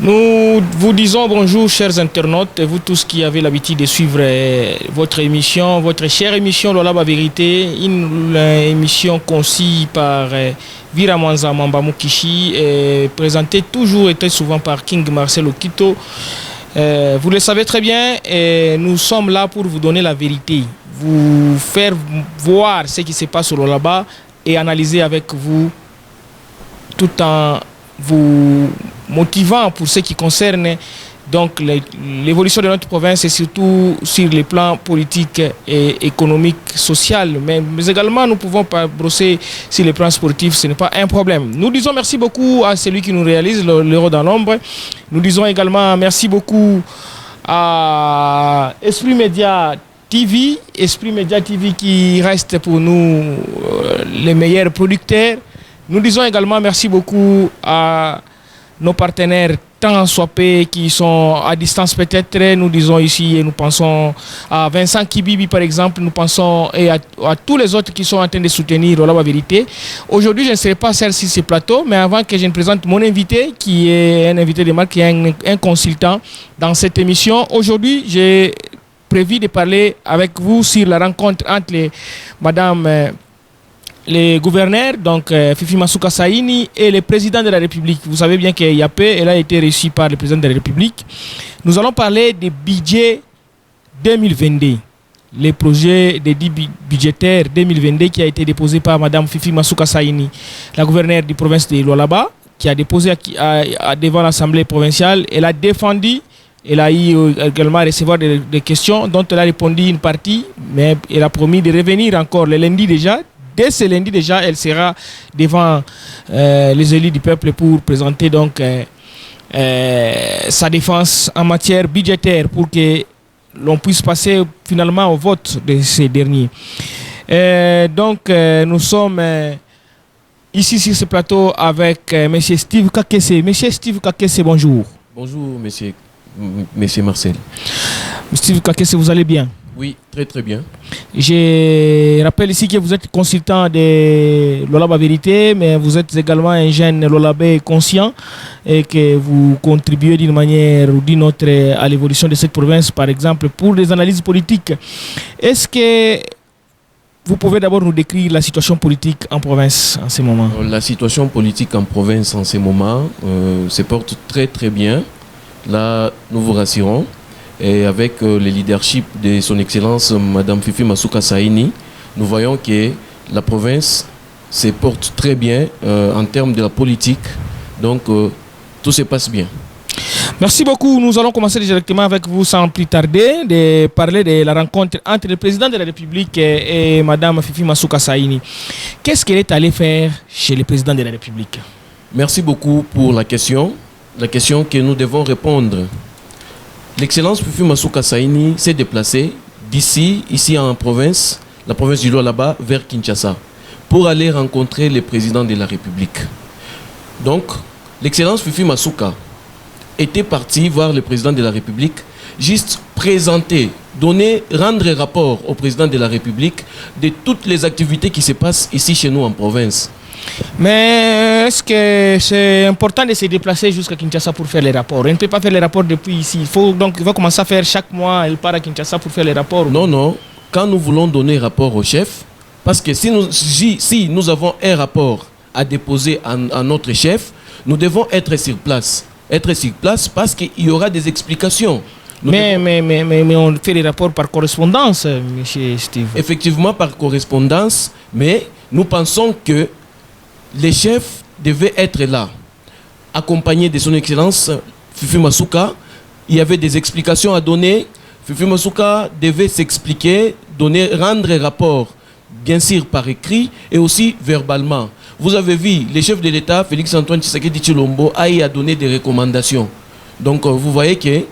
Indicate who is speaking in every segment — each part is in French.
Speaker 1: Nous vous disons bonjour chers internautes, et vous tous qui avez l'habitude de suivre votre émission, votre chère émission Lolaba Vérité, une émission conçue par Vira Mwanza Mamba Mukishi, présentée toujours et très souvent par King Marcel Okito. Vous le savez très bien, et nous sommes là pour vous donner la vérité, vous faire voir ce qui se passe au Lolaba et analyser avec vous tout en vous motivant pour ce qui concerne donc l'évolution de notre province et surtout sur les plans politiques et économiques, social, mais également nous pouvons pas brosser sur les plans sportifs, ce n'est pas un problème. Nous disons merci beaucoup à celui qui nous réalise l'Euro dans l'ombre. Nous disons également merci beaucoup à Esprit Média TV, Esprit Média TV qui reste pour nous les meilleurs producteurs. Nous disons également merci beaucoup à nos partenaires tant soit peu qui sont à distance peut-être. Nous disons ici et nous pensons à Vincent Kibibi par exemple, nous pensons et à tous les autres qui sont en train de soutenir la vérité. Aujourd'hui, je ne serai pas seul sur ce plateau, mais avant que je ne présente mon invité, qui est un invité de marque, qui est un consultant dans cette émission, aujourd'hui, j'ai prévu de parler avec vous sur la rencontre entre les gouverneurs, donc Fifi Masuka Saini et le président de la République. Vous savez bien qu'il y a peu, elle a été reçue par le président de la République. Nous allons parler du budget 2022, les projets de budgétaire 2022 qui a été déposé par Madame Fifi Masuka Saini, la gouverneure du province de Lualaba, qui a déposé devant l'Assemblée provinciale. Elle a défendu. Elle a eu également à recevoir des questions dont elle a répondu une partie, mais elle a promis de revenir encore le lundi déjà. Dès ce lundi déjà, elle sera devant les élus du peuple pour présenter donc sa défense en matière budgétaire pour que l'on puisse passer finalement au vote de ces derniers. Nous sommes ici sur ce plateau avec M. Steve Kakese. M. Steve Kakese, bonjour.
Speaker 2: Bonjour, monsieur Marcel.
Speaker 1: Steve Kakese, vous allez bien?
Speaker 2: Oui, très très bien.
Speaker 1: Je rappelle ici que vous êtes consultant de Lolaba Vérité, mais vous êtes également un jeune Lolabais conscient et que vous contribuez d'une manière ou d'une autre à l'évolution de cette province, par exemple pour les analyses politiques. Est-ce que vous pouvez d'abord nous décrire la situation politique en province en ce moment?
Speaker 2: La situation politique en province en ce moment se porte très très bien. Là, nous vous rassurons. Et avec le leadership de son Excellence Madame Fifi Masuka Saini, nous voyons que la province se porte très bien en termes de la politique. Donc tout se passe bien.
Speaker 1: Merci beaucoup. Nous allons commencer directement avec vous sans plus tarder de parler de la rencontre entre le président de la République et Madame Fifi Masuka Saini. Qu'est-ce qu'elle est allée faire chez le président de la République? Merci
Speaker 2: beaucoup pour la question que nous devons répondre. L'Excellence Fifi Masuka Saini s'est déplacée d'ici, ici en province, la province du Lualaba, vers Kinshasa, pour aller rencontrer le président de la République. Donc, l'Excellence Fifi Masuka était parti voir le président de la République, juste présenter, rendre rapport au président de la République de toutes les activités qui se passent ici chez nous en province.
Speaker 1: Mais est-ce que c'est important de se déplacer jusqu'à Kinshasa pour faire les rapports? Elle ne peut pas faire les rapports depuis ici. Il va commencer à faire chaque mois, elle part à Kinshasa pour faire les rapports.
Speaker 2: Non. Quand nous voulons donner rapport au chef, parce que si nous avons un rapport à déposer à notre chef, nous devons être sur place. Être sur place parce qu'il y aura des explications.
Speaker 1: Mais on fait les rapports par correspondance, monsieur Steve.
Speaker 2: Effectivement, par correspondance, mais nous pensons que les chefs devaient être là, accompagnés de son Excellence Fifi Masuka. Il y avait des explications à donner. Fifi Masuka devait s'expliquer, rendre rapport, bien sûr par écrit et aussi verbalement. Vous avez vu, le chef de l'État, Félix-Antoine Tshisekedi Tshilombo, a donné des recommandations. Donc vous voyez que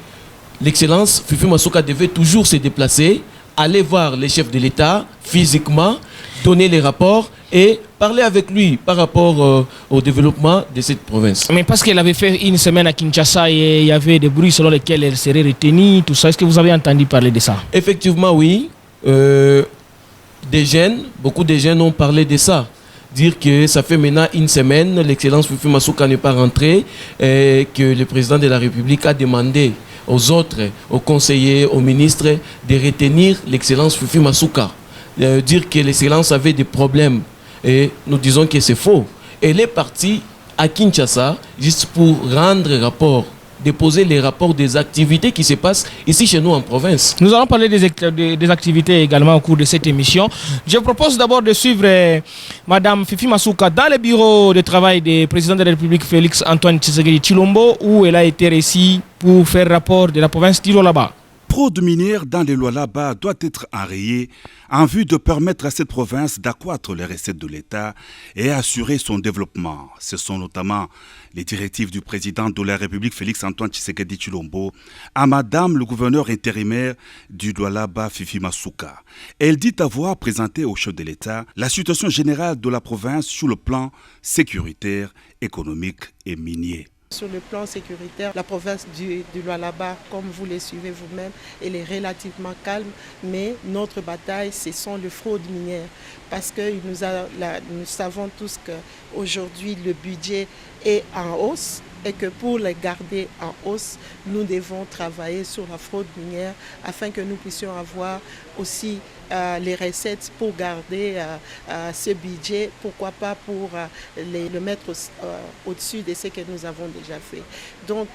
Speaker 2: l'Excellence Fifi Masuka devait toujours se déplacer, aller voir les chefs de l'État physiquement, donner les rapports et parler avec lui par rapport au développement de cette province.
Speaker 1: Mais parce qu'elle avait fait une semaine à Kinshasa et il y avait des bruits selon lesquels elle serait retenue, tout ça. Est-ce que vous avez entendu parler de ça?
Speaker 2: Effectivement, oui. Beaucoup de jeunes ont parlé de ça. dire que ça fait maintenant une semaine, l'excellence Fifi Masuka n'est pas rentrée, et que le président de la République a demandé aux autres, aux conseillers, aux ministres, de retenir l'excellence Fifi Masuka. Dire que l'excellence avait des problèmes. Et nous disons que c'est faux. Elle est partie à Kinshasa juste pour rendre rapport, déposer les rapports des activités qui se passent ici chez nous en province.
Speaker 1: Nous allons parler des activités également au cours de cette émission. Je propose d'abord de suivre Madame Fifi Masuka dans le bureau de travail du président de la République Félix Antoine Tshisekedi Tshilombo, où elle a été reçue pour faire rapport de la province d'Ilo-Laba.
Speaker 3: Fraude minière dans les Lualaba doit être enrayée en vue de permettre à cette province d'accroître les recettes de l'État et assurer son développement. Ce sont notamment les directives du président de la République Félix Antoine Tshisekedi Tshilombo à Madame le gouverneur intérimaire du Lualaba Fifi Masuka. Elle dit avoir présenté au chef de l'État la situation générale de la province sur le plan sécuritaire, économique et minier.
Speaker 4: Sur le plan sécuritaire, la province du Lualaba, comme vous le suivez vous-même, elle est relativement calme, mais notre bataille, ce sont les fraudes minières. Parce que nous savons tous qu'aujourd'hui, le budget est en hausse et que pour les garder en hausse, nous devons travailler sur la fraude minière afin que nous puissions avoir aussi les recettes pour garder ce budget, pourquoi pas pour le mettre au-dessus de ce que nous avons déjà fait. Donc,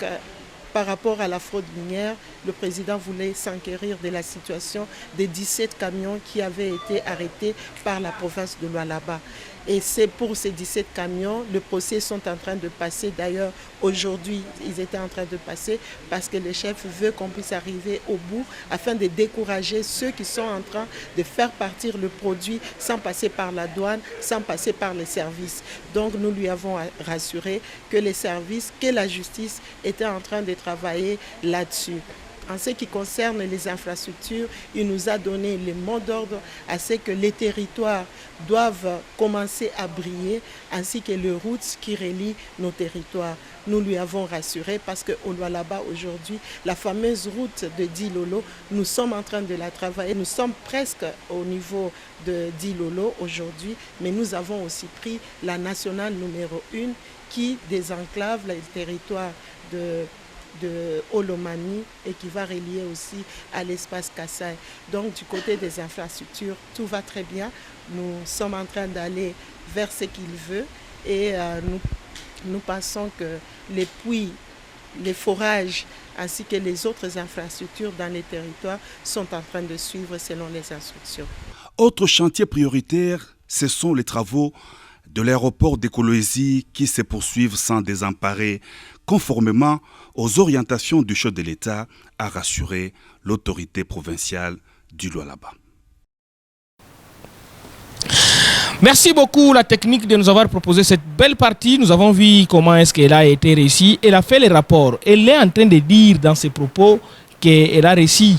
Speaker 4: par rapport à la fraude minière, le président voulait s'enquérir de la situation des 17 camions qui avaient été arrêtés par la province de Lualaba. Et c'est pour ces 17 camions, le procès sont en train de passer. D'ailleurs, aujourd'hui, ils étaient en train de passer parce que le chef veut qu'on puisse arriver au bout afin de décourager ceux qui sont en train de faire partir le produit sans passer par la douane, sans passer par les services. Donc, nous lui avons rassuré que les services, que la justice était en train de travailler là-dessus. En ce qui concerne les infrastructures, il nous a donné les mots d'ordre à ce que les territoires doivent commencer à briller, ainsi que les routes qui relient nos territoires. Nous lui avons rassuré parce qu'au Lualaba aujourd'hui, la fameuse route de Dilolo, nous sommes en train de la travailler. Nous sommes presque au niveau de Dilolo aujourd'hui, mais nous avons aussi pris la nationale numéro 1 qui désenclave le territoire de Olomami et qui va relier aussi à l'espace Kassai. Donc du côté des infrastructures, tout va très bien. Nous sommes en train d'aller vers ce qu'il veut et nous pensons que les puits, les forages ainsi que les autres infrastructures dans les territoires sont en train de suivre selon les instructions.
Speaker 3: Autre chantier prioritaire, ce sont les travaux de l'aéroport d'écologie qui se poursuivent sans désemparer, conformément aux orientations du chef de l'État, a rassuré l'autorité provinciale du Lualaba.
Speaker 1: Merci beaucoup la technique de nous avoir proposé cette belle partie. Nous avons vu comment est-ce qu'elle a été réussie. Elle a fait les rapports. Elle est en train de dire dans ses propos qu'elle a réussi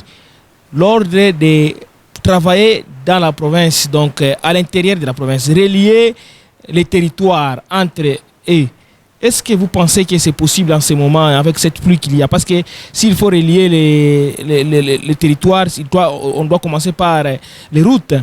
Speaker 1: l'ordre de travailler dans la province, donc à l'intérieur de la province, relier les territoires entre eux. Est-ce que vous pensez que c'est possible en ce moment avec cette pluie qu'il y a? Parce que s'il faut relier les territoires, on doit commencer par les routes.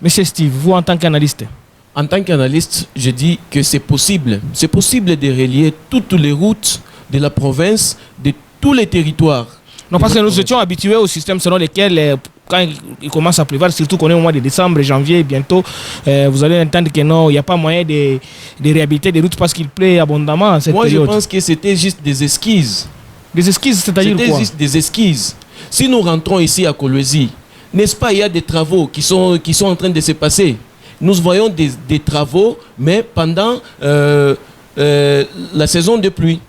Speaker 1: Monsieur Steve, vous en tant qu'analyste.
Speaker 2: En tant qu'analyste, je dis que c'est possible. C'est possible de relier toutes les routes de la province, de tous les territoires.
Speaker 1: Non, parce que nous étions habitués au système selon lequel, quand il commence à pleuvoir, surtout qu'on est au mois de décembre, janvier, bientôt, vous allez entendre que non, il n'y a pas moyen de réhabiliter des routes parce qu'il pleut abondamment en cette période.
Speaker 2: Moi, je pense que c'était juste des esquisses.
Speaker 1: Des esquisses, c'est-à-dire quoi?
Speaker 2: C'était juste des esquisses. Si nous rentrons ici à Kolwezi, n'est-ce pas, il y a des travaux qui sont en train de se passer. Nous voyons des travaux, mais pendant la saison de pluie.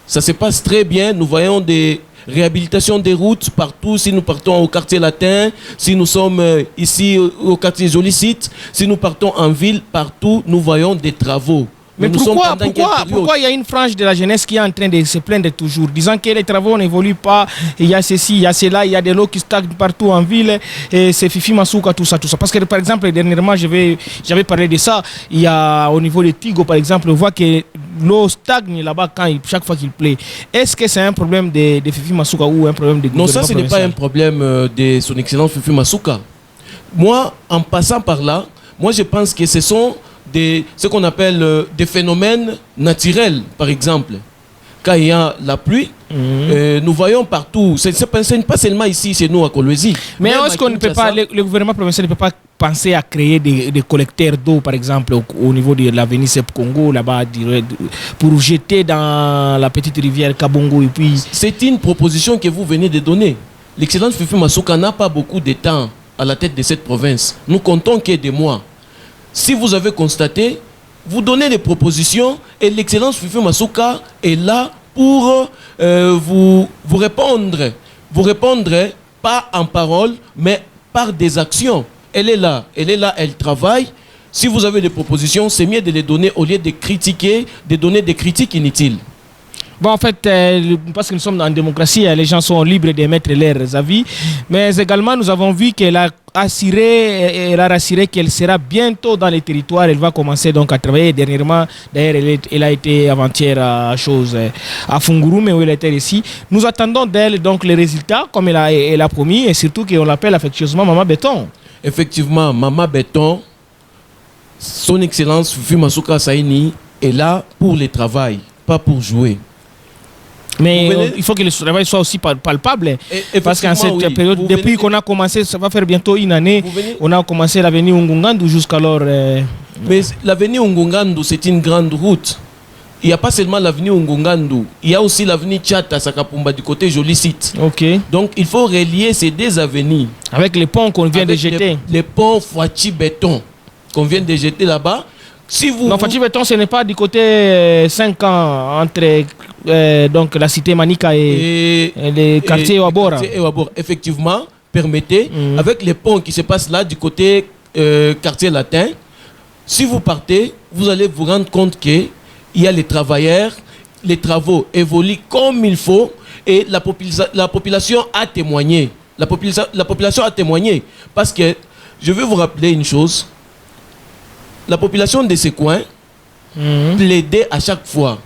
Speaker 2: Ça se passe très bien. Nous voyons des réhabilitations des routes partout. Si nous partons au quartier latin, si nous sommes ici au quartier Jolicite, si nous partons en ville, partout, nous voyons des travaux.
Speaker 1: Mais pourquoi il y a une frange de la jeunesse qui est en train de se plaindre toujours, disant que les travaux n'évoluent pas, il y a ceci, il y a cela, il y a des lots qui stagnent partout en ville, et c'est Fifi Masuka, tout ça. Parce que par exemple, dernièrement, j'avais parlé de ça, il y a au niveau de Tigo, par exemple, on voit que l'eau stagne là-bas chaque fois qu'il pleut. Est-ce que c'est un problème de Fifi Masuka ou un problème de gouvernement?
Speaker 2: Non, ça ce n'est pas un problème de son excellence Fifi Masuka. Moi, en passant par là, moi je pense que ce sont ce qu'on appelle des phénomènes naturels, par exemple. Quand il y a la pluie, nous voyons partout, ce n'est pas seulement ici chez nous à Kolwezi.
Speaker 1: Mais est-ce qu'on ne peut pas, le gouvernement provincial ne peut pas penser à créer des collecteurs d'eau, par exemple, au niveau de l'avenue Sep Congo, là-bas, pour jeter dans la petite rivière Kabongo et puis...
Speaker 2: C'est une proposition que vous venez de donner. L'excellence Fifi Masuka n'a pas beaucoup de temps à la tête de cette province. Nous comptons que des mois. Si vous avez constaté, vous donnez des propositions et l'excellence Fifi Masuka est là pour vous répondre. Vous répondre pas en parole, mais par des actions. Elle est là, elle travaille. Si vous avez des propositions, c'est mieux de les donner au lieu de critiquer, de donner des critiques inutiles.
Speaker 1: Bon, en fait, parce que nous sommes en démocratie, les gens sont libres d'émettre leurs avis. Mais également, nous avons vu qu'elle a rassuré qu'elle sera bientôt dans les territoires. Elle va commencer donc à travailler. Dernièrement, d'ailleurs, elle a été avant-hier à Fungurume, où elle était ici. Nous attendons d'elle donc les résultats, comme elle a promis, et surtout qu'on l'appelle affectueusement Maman Béton.
Speaker 2: Effectivement, Maman Béton, son excellence Fifi Masuka Saini est là pour le travail, pas pour jouer.
Speaker 1: Mais il faut que le travail soit aussi palpable. Parce qu'en cette période, depuis qu'on a commencé, ça va faire bientôt une année, on a commencé l'avenue Ngungandu jusqu'alors.
Speaker 2: Mais l'avenue Ngungandu, c'est une grande route. Il n'y a pas seulement l'avenue Ngungandu, il y a aussi l'avenue Tchata, Sakapumba du côté Joli Site. Donc il faut relier ces deux avenues.
Speaker 1: Avec les ponts qu'on vient de jeter.
Speaker 2: Les ponts Fouachi Béton qu'on vient de jeter là-bas. Si vous,
Speaker 1: non, Fouachi Béton, ce n'est pas du côté 5 ans entre donc la cité Manika et les quartiers Ouabora.
Speaker 2: Effectivement, permettez, avec les ponts qui se passent là du côté quartier latin, si vous partez, vous allez vous rendre compte qu'il y a les travailleurs, les travaux évoluent comme il faut et la population a témoigné. La population a témoigné parce que je vais vous rappeler une chose. La population de ces coins plaidait à chaque fois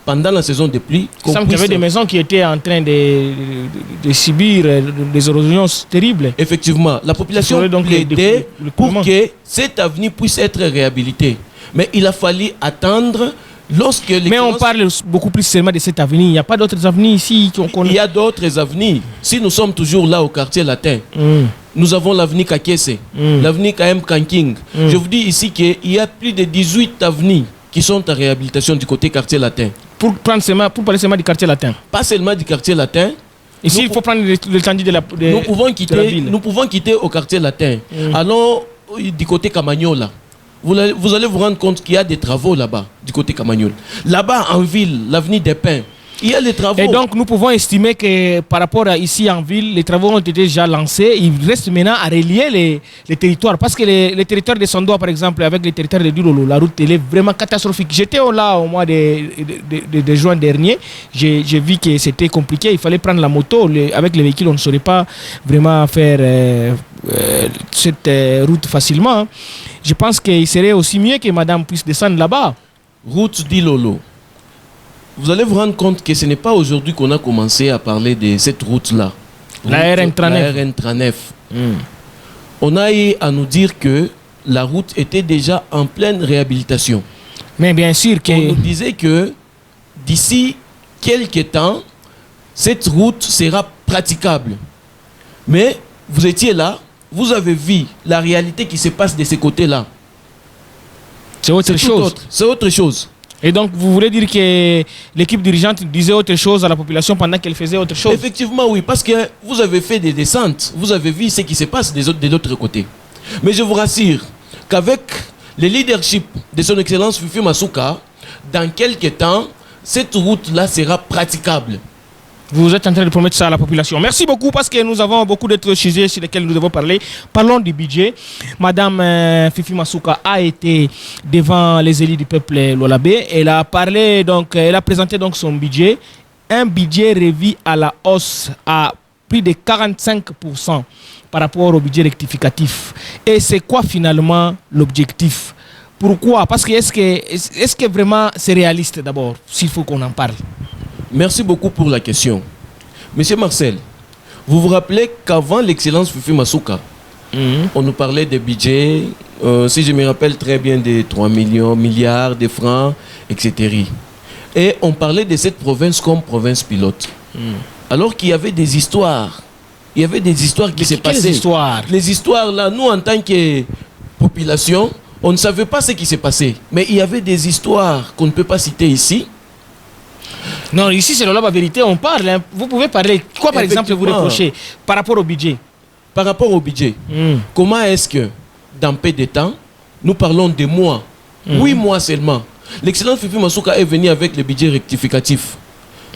Speaker 2: pendant la saison de pluie.
Speaker 1: Il semble qu'il y avait des maisons qui étaient en train de subir des érosions terribles.
Speaker 2: Effectivement, la population plaidait pour que cette avenue puisse être réhabilitée. Mais il a fallu attendre lorsque...
Speaker 1: Mais on parle beaucoup plus seulement de cette avenue. Il n'y a pas d'autres avenues ici qu'on connaît.
Speaker 2: Il y a d'autres avenues. Si nous sommes toujours là au quartier latin, nous avons l'avenue Kakese, l'avenue KM Kanking. Je vous dis ici qu'il y a plus de 18 avenues qui sont en réhabilitation du côté quartier latin. Pour
Speaker 1: parler seulement du quartier latin.
Speaker 2: Pas seulement du quartier latin.
Speaker 1: Ici, il faut prendre l'étendue de la ville.
Speaker 2: Nous pouvons quitter au quartier latin. Allons du côté Camagnola. Vous allez vous rendre compte qu'il y a des travaux là-bas, du côté Camagnol. Là-bas, en ville, l'avenue des Pins, il y a les travaux.
Speaker 1: Et donc, nous pouvons estimer que par rapport à ici en ville, les travaux ont été déjà lancés. Il reste maintenant à relier les territoires. Parce que les territoires de Sandoa, par exemple, avec les territoires de Dulolo, la route elle est vraiment catastrophique. J'étais là au mois de juin dernier. J'ai vu que c'était compliqué. Il fallait prendre la moto. Avec les véhicules, on ne saurait pas vraiment faire cette route facilement. Je pense qu'il serait aussi mieux que madame puisse descendre là-bas.
Speaker 2: Route d'Ilolo. Vous allez vous rendre compte que ce n'est pas aujourd'hui qu'on a commencé à parler de cette route-là.
Speaker 1: La
Speaker 2: RN39. On a eu à nous dire que la route était déjà en pleine réhabilitation.
Speaker 1: Mais bien sûr que...
Speaker 2: On nous disait que d'ici quelques temps, cette route sera praticable. Mais vous étiez là, vous avez vu la réalité qui se passe de ce côté-là.
Speaker 1: C'est autre chose.
Speaker 2: C'est autre chose.
Speaker 1: Et donc, vous voulez dire que l'équipe dirigeante disait autre chose à la population pendant qu'elle faisait autre chose?
Speaker 2: Effectivement, oui, parce que vous avez fait des descentes, vous avez vu ce qui se passe de l'autre côté. Mais je vous rassure qu'avec le leadership de son Excellence Fifi Masuka, dans quelques temps, cette route-là sera praticable.
Speaker 1: Vous êtes en train de promettre ça à la population. Merci beaucoup parce que nous avons beaucoup d'autres sujets sur lesquels nous devons parler. Parlons du budget. Madame Fifi Masuka a été devant les élus du peuple Lolabé. Elle a parlé donc, elle a présenté donc son budget, un budget revu à la hausse à plus de 45% par rapport au budget rectificatif. Et c'est quoi finalement l'objectif? Pourquoi? Parce que est-ce que vraiment c'est réaliste d'abord, s'il faut qu'on en parle?
Speaker 2: Merci beaucoup pour la question. Monsieur Marcel, vous vous rappelez qu'avant l'excellence Fifi Masuka, on nous parlait des budgets si je me rappelle très bien, des 3 milliards de francs, etc. Et on parlait de cette province comme province pilote. Alors qu'il y avait des histoires. Il y avait des histoires qui se passaient. Les histoires là, nous en tant que population, on ne savait pas ce qui s'est passé. Mais il y avait des histoires qu'on ne peut pas citer ici.
Speaker 1: Non, ici c'est la vérité, on parle. Hein. Vous pouvez parler. Quoi par exemple vous reprochez par rapport au budget?
Speaker 2: Par rapport au budget, comment est-ce que dans peu de temps, nous parlons de mois, 8 mois seulement. L'excellence Fifi Masuka est venu avec le budget rectificatif.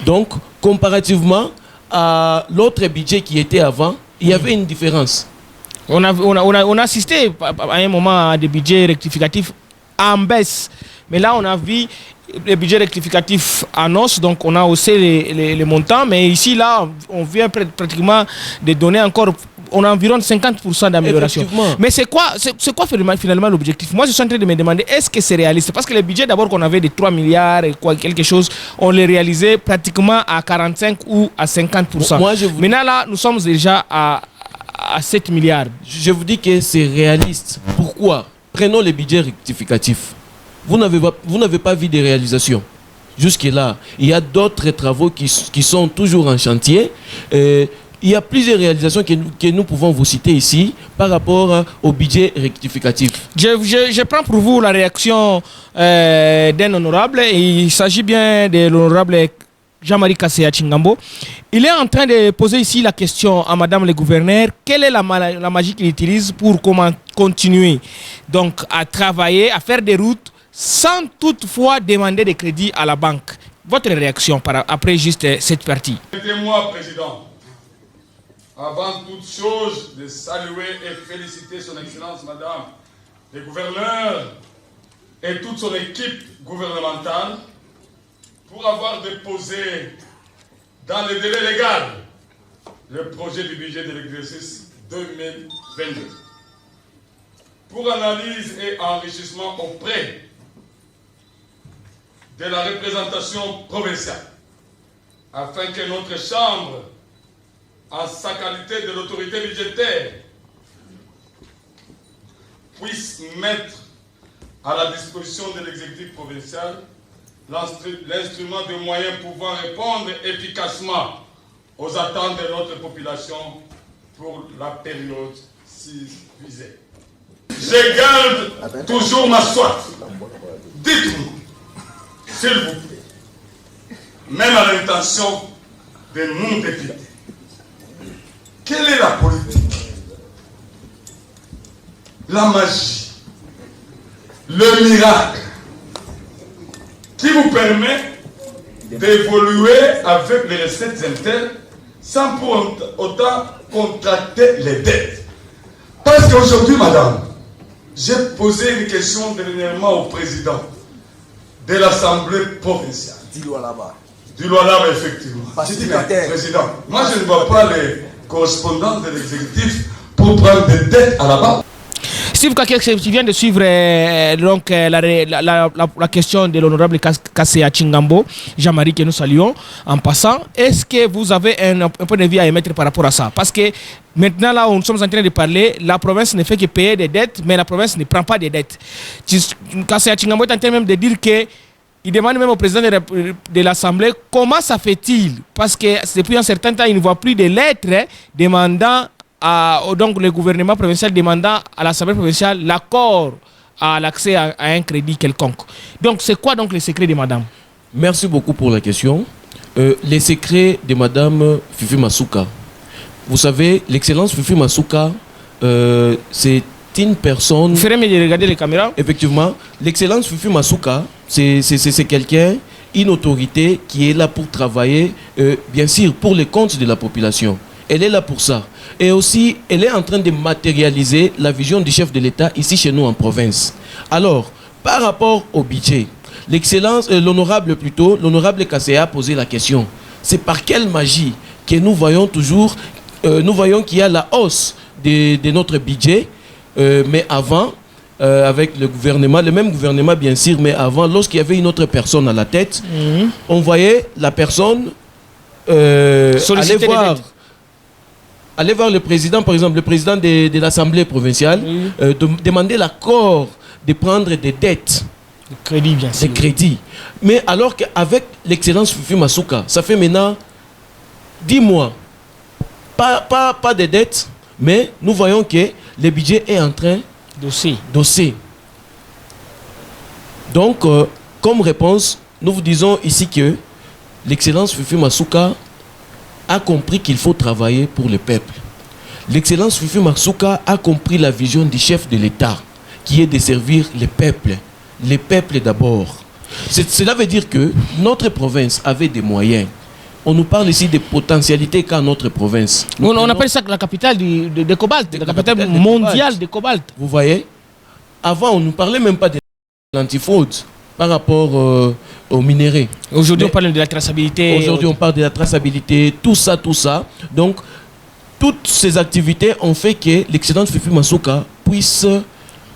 Speaker 2: Donc, comparativement à l'autre budget qui était avant, il y avait une différence.
Speaker 1: On a assisté à un moment à des budgets rectificatifs en baisse. Mais là, on a vu les budgets rectificatifs en hausse, donc on a haussé les montants. Mais ici, là, on vient pratiquement de donner encore, on a environ 50% d'amélioration. Mais c'est quoi finalement l'objectif? Moi, je suis en train de me demander, est-ce que c'est réaliste? Parce que les budgets d'abord qu'on avait de 3 milliards et quelque chose, on les réalisait pratiquement à 45 ou à 50%. Maintenant, là, nous sommes déjà à 7 milliards.
Speaker 2: Je vous dis que c'est réaliste. Pourquoi? Prenons les budgets rectificatifs. Vous n'avez pas vu des réalisations. Jusque-là, il y a d'autres travaux qui sont toujours en chantier. Il y a plusieurs réalisations que nous pouvons vous citer ici par rapport au budget rectificatif.
Speaker 1: Je prends pour vous la réaction d'un honorable. Il s'agit bien de l'honorable Jean-Marie Kasséa Tchingambo. Il est en train de poser ici la question à Madame le gouverneur. Quelle est la magie qu'il utilise pour continuer donc, à travailler, à faire des routes sans toutefois demander des crédits à la banque? Votre réaction après juste cette partie?
Speaker 5: Permettez-moi, Président, avant toute chose, de saluer et féliciter son Excellence Madame le gouverneur et toute son équipe gouvernementale pour avoir déposé dans le délai légal le projet du budget de l'exercice 2022 pour analyse et enrichissement auprès de la représentation provinciale, afin que notre Chambre, en sa qualité de l'autorité budgétaire, puisse mettre à la disposition de l'exécutif provincial l'instrument de moyens pouvant répondre efficacement aux attentes de notre population pour la période visée. Je garde toujours ma soif. Dites-nous, s'il vous plaît, même à l'intention de nous députés, quelle est la politique, la magie, le miracle qui vous permet d'évoluer avec les recettes internes sans pour autant contracter les dettes? Parce qu'aujourd'hui, madame, j'ai posé une question dernièrement au président de l'Assemblée provinciale.
Speaker 6: Du Lualaba,
Speaker 5: effectivement. J'ai dit, président, moi je ne vois pas les correspondants de l'exécutif pour prendre des dettes à la banque.
Speaker 1: Steve Kakek, tu viens de suivre donc, la question de l'honorable Kasséa Tchingambo, Jean-Marie, que nous saluons en passant. Est-ce que vous avez un point de vue à émettre par rapport à ça? Parce que maintenant, là où nous sommes en train de parler, la province ne fait que payer des dettes, mais la province ne prend pas des dettes. Kasséa Tchingambo est en train même de dire que il demande même au président de l'Assemblée comment ça fait-il, parce que depuis un certain temps, il ne voit plus de lettres demandant donc le gouvernement provincial demandant à l'Assemblée provinciale l'accord à l'accès à un crédit quelconque. Donc c'est quoi donc le secret de madame?
Speaker 2: Merci beaucoup pour la question. Les secrets de madame Fifi Masuka. Vous savez, l'excellence Fifi Masuka, c'est une personne...
Speaker 1: Vous ferez mieux de regarder les caméras.
Speaker 2: Effectivement, l'excellence Fifi Masuka, c'est quelqu'un, une autorité qui est là pour travailler, bien sûr, pour les comptes de la population. Elle est là pour ça. Et aussi, elle est en train de matérialiser la vision du chef de l'État ici chez nous en province. Alors, par rapport au budget, l'honorable Kasséa a posé la question. C'est par quelle magie que nous voyons toujours, nous voyons qu'il y a la hausse de notre budget, mais avant, avec le gouvernement, le même gouvernement bien sûr, mais avant, lorsqu'il y avait une autre personne à la tête, aller voir le président, par exemple, le président de l'Assemblée provinciale, demander l'accord de prendre des dettes.
Speaker 1: Le crédit, bien sûr.
Speaker 2: Des crédits. Mais alors qu'avec l'excellence Fifi Masuka, ça fait maintenant 10 mois, pas de dettes, mais nous voyons que le budget est en train d'osser. Donc, comme réponse, nous vous disons ici que l'excellence Fifi Masuka a compris qu'il faut travailler pour le peuple. L'excellence Fifi Masuka a compris la vision du chef de l'État, qui est de servir le peuple d'abord. Cela veut dire que notre province avait des moyens. On nous parle ici des potentialités qu'a notre province.
Speaker 1: On appelle ça la capitale de cobalt, la capitale mondiale de cobalt.
Speaker 2: Vous voyez, avant, on ne nous parlait même pas de l'antifraude par rapport aux minéraux.
Speaker 1: Aujourd'hui, on parle de la traçabilité.
Speaker 2: Aujourd'hui, on parle de la traçabilité, tout ça. Donc, toutes ces activités ont fait que l'excellence Fifi Masuka puisse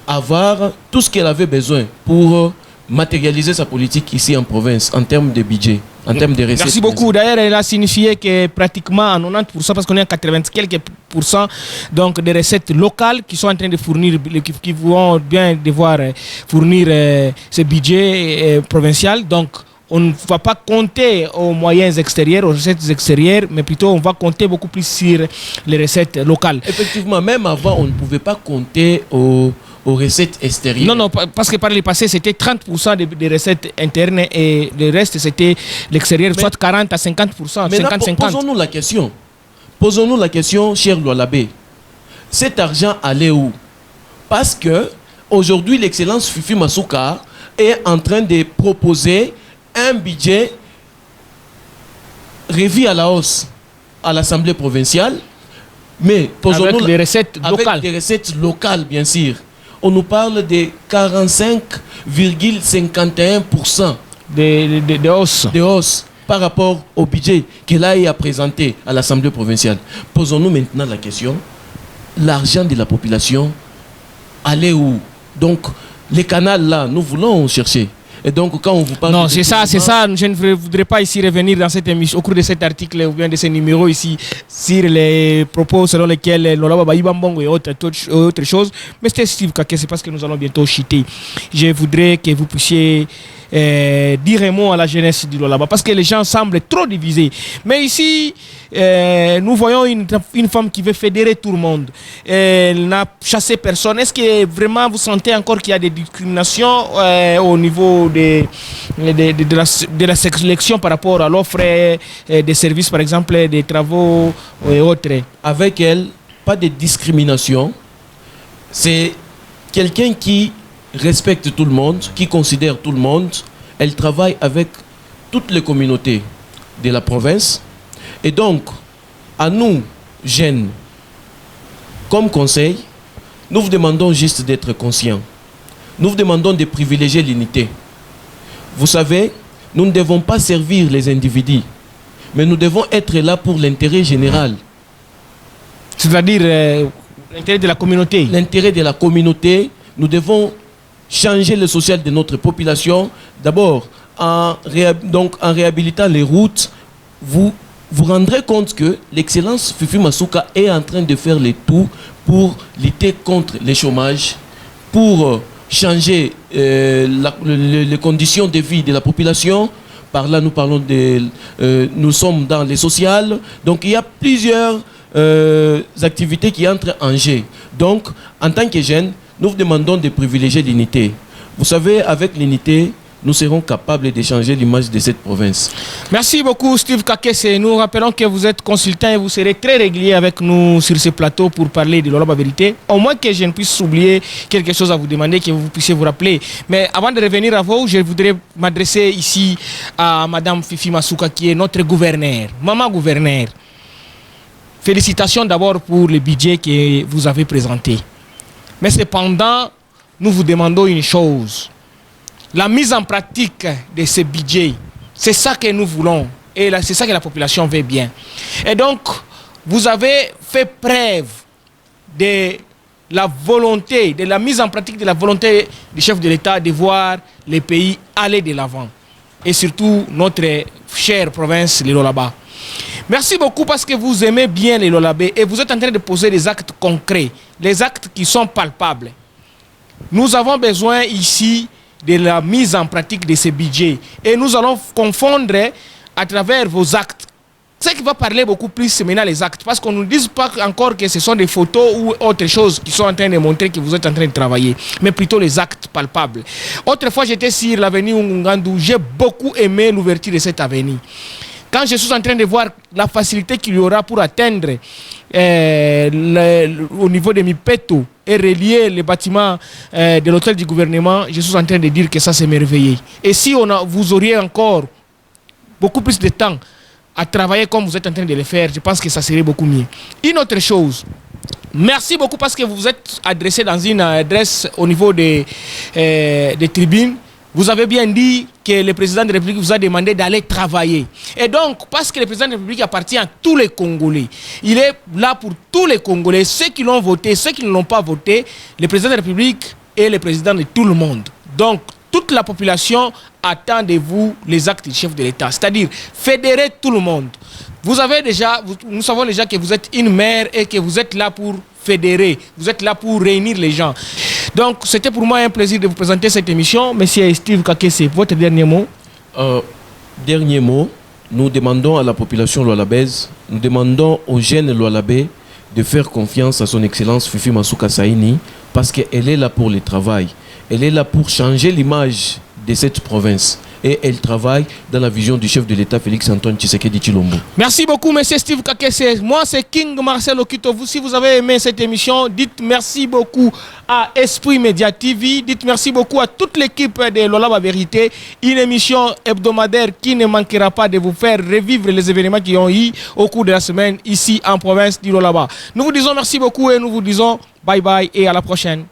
Speaker 2: avoir tout ce qu'elle avait besoin pour matérialiser sa politique ici en province, en termes de budget, en termes de recettes.
Speaker 1: Merci beaucoup. D'ailleurs, elle a signifié que pratiquement à 90%, parce qu'on est à 80 quelques pourcents, donc des recettes locales qui sont en train de fournir, qui vont bien devoir fournir ce budget provincial. Donc, on ne va pas compter aux moyens extérieurs, aux recettes extérieures, mais plutôt on va compter beaucoup plus sur les recettes locales.
Speaker 2: Effectivement, même avant, on ne pouvait pas compter aux recettes extérieures.
Speaker 1: Non, parce que par le passé, c'était 30% des recettes internes et le reste, c'était l'extérieur, soit 40 à 50%, 50-50.
Speaker 2: Posons-nous la question, cher Lualabé. Cet argent allait où? Parce que aujourd'hui, l'excellence Fifi Masuka est en train de proposer un budget revu à la hausse à l'Assemblée provinciale, mais
Speaker 1: avec des recettes locales.
Speaker 2: Avec des recettes locales, bien sûr. On nous parle de 45,51%
Speaker 1: de hausse
Speaker 2: par rapport au budget qu'il a présenté à l'Assemblée provinciale. Posons-nous maintenant la question, l'argent de la population allait où? Donc, les canaux là, nous voulons chercher. Et donc, quand on vous parle...
Speaker 1: Non, c'est ça. Je ne voudrais pas ici revenir dans cette émission, au cours de cet article ou bien de ce numéro ici, sur les propos selon lesquels Lolaba Baïbambongo et autre chose. Mais c'était Steve Kake, c'est parce que nous allons bientôt chuter. Je voudrais que vous puissiez dire un mot à la jeunesse du Lolaba, parce que les gens semblent trop divisés. Mais ici, nous voyons une femme qui veut fédérer tout le monde. Elle n'a chassé personne. Est-ce que vraiment vous sentez encore qu'il y a des discriminations au niveau de la sélection par rapport à l'offre des services, par exemple, des travaux et autres?
Speaker 2: Avec elle, pas de discrimination. C'est quelqu'un qui respecte tout le monde, qui considère tout le monde. Elle travaille avec toutes les communautés de la province. Et donc, à nous, jeunes, comme conseil, nous vous demandons juste d'être conscients. Nous vous demandons de privilégier l'unité. Vous savez, nous ne devons pas servir les individus, mais nous devons être là pour l'intérêt général.
Speaker 1: C'est-à-dire l'intérêt de la communauté.
Speaker 2: L'intérêt de la communauté. Nous devons changer le social de notre population. D'abord, en réhabilitant les routes, vous vous rendrez compte que l'excellence Fifi Masuka est en train de faire le tout pour lutter contre le chômage, pour changer les conditions de vie de la population. Par là, nous parlons nous sommes dans les sociales. Donc, il y a plusieurs activités qui entrent en jeu. Donc, en tant que jeunes, nous vous demandons de privilégier l'unité. Vous savez, avec l'unité, nous serons capables de changer l'image de cette province.
Speaker 1: Merci beaucoup, Steve Kakese. Nous rappelons que vous êtes consultant et vous serez très régulier avec nous sur ce plateau pour parler de Lolaba Vérité. Au moins que je ne puisse oublier quelque chose à vous demander, que vous puissiez vous rappeler. Mais avant de revenir à vous, je voudrais m'adresser ici à Madame Fifi Masuka, qui est notre gouverneur. Maman gouverneur, félicitations d'abord pour le budget que vous avez présenté. Mais cependant, nous vous demandons une chose. La mise en pratique de ce budget, c'est ça que nous voulons. Et c'est ça que la population veut bien. Et donc, vous avez fait preuve de la volonté, de la mise en pratique de la volonté du chef de l'État de voir les pays aller de l'avant. Et surtout, notre chère province, le Lolaba. Merci beaucoup parce que vous aimez bien les Lolabé et vous êtes en train de poser des actes concrets, des actes qui sont palpables. Nous avons besoin ici de la mise en pratique de ces budgets et nous allons confondre à travers vos actes. Ce qui va parler beaucoup plus, c'est maintenant les actes, parce qu'on ne nous dit pas encore que ce sont des photos ou autre chose qui sont en train de montrer que vous êtes en train de travailler, mais plutôt les actes palpables. Autrefois, j'étais sur l'avenue Ngandou, j'ai beaucoup aimé l'ouverture de cette avenue. Quand je suis en train de voir la facilité qu'il y aura pour atteindre au niveau de Mipeto et relier les bâtiments de l'hôtel du gouvernement, je suis en train de dire que ça c'est merveilleux. Et si vous auriez encore beaucoup plus de temps à travailler comme vous êtes en train de le faire, je pense que ça serait beaucoup mieux. Une autre chose, merci beaucoup parce que vous vous êtes adressé dans une adresse au niveau des tribunes. Vous avez bien dit que le président de la République vous a demandé d'aller travailler. Et donc, parce que le président de la République appartient à tous les Congolais, il est là pour tous les Congolais, ceux qui l'ont voté, ceux qui ne l'ont pas voté, le président de la République est le président de tout le monde. Donc, toute la population attend de vous les actes du chef de l'État, c'est-à-dire fédérer tout le monde. Nous savons déjà que vous êtes une mère et que vous êtes là pour fédérer, vous êtes là pour réunir les gens. Donc, c'était pour moi un plaisir de vous présenter cette émission. Monsieur Steve Kakese, votre dernier mot?
Speaker 2: Dernier mot, nous demandons à la population lualabèse, nous demandons aux jeunes lualabais de faire confiance à son Excellence Fifi Masuka Saini parce qu'elle est là pour le travail. Elle est là pour changer l'image de cette province. Et elle travaille dans la vision du chef de l'État, Félix-Antoine Tshisekedi Tshilombo.
Speaker 1: Merci beaucoup, monsieur Steve Kakese. Moi, c'est King Marcel Okito. Si vous avez aimé cette émission, dites merci beaucoup à Esprit Média TV. Dites merci beaucoup à toute l'équipe de Lolaba Vérité. Une émission hebdomadaire qui ne manquera pas de vous faire revivre les événements qui ont eu au cours de la semaine ici en province du Lolaba. Nous vous disons merci beaucoup et nous vous disons bye bye et à la prochaine.